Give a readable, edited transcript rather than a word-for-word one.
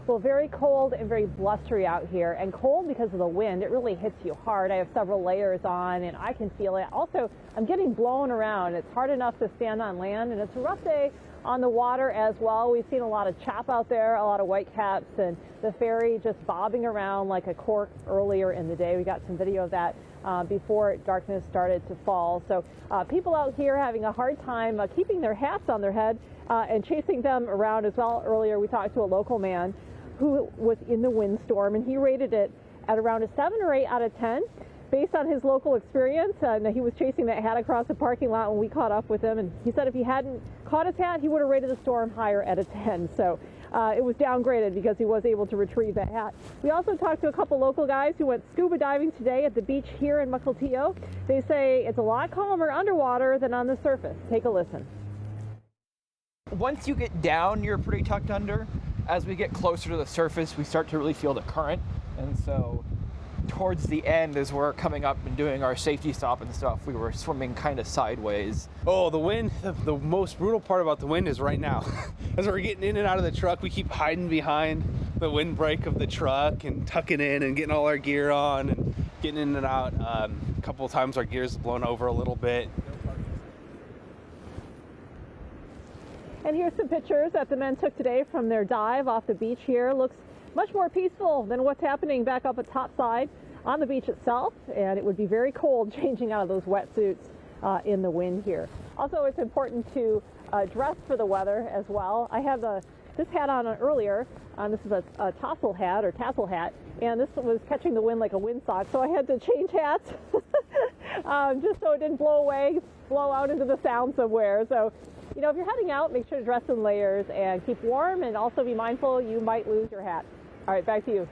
Well, very cold and very blustery out here, and cold because of the wind. It really hits you hard. I have several layers on and I can feel it. Also, I'm getting blown around. It's hard enough to stand on land, and it's a rough day on the water as well. We've seen a lot of chap out there, a lot of whitecaps, and the ferry just bobbing around like a cork earlier in the day. We got some video of that before darkness started to fall. So people out here having a hard time keeping their hats on their head and chasing them around as well. Earlier we talked to a local man who was in the windstorm, and he rated it at around a 7 or 8 out of 10 based on his local experience. And he was chasing that hat across the parking lot when we caught up with him, and he said if he hadn't caught his hat, he would have rated the storm higher at a 10. So it was downgraded because he was able to retrieve that hat. We also talked to a couple local guys who went scuba diving today at the beach here in Mukilteo. They say it's a lot calmer underwater than on the surface. Take a listen. Once you get down, you're pretty tucked under. As we get closer to the surface, we start to really feel the current. And so towards the end, as we're coming up and doing our safety stop and stuff, we were swimming kind of sideways. Oh, the wind, the most brutal part about the wind is right now. As we're getting in and out of the truck, we keep hiding behind the windbreak of the truck and tucking in and getting all our gear on and getting in and out. A couple of times our gear's blown over a little bit. And here's some pictures that the men took today from their dive off the beach here. Looks much more peaceful than what's happening back up at topside on the beach itself, and it would be very cold changing out of those wetsuits in the wind here. Also, it's important to dress for the weather as well. I have this hat on earlier. This is a tassel hat, and this was catching the wind like a windsock, so I had to change hats just so it didn't blow out into the sound somewhere. So, you know, if you're heading out, make sure to dress in layers and keep warm, and also be mindful you might lose your hat. All right, back to you.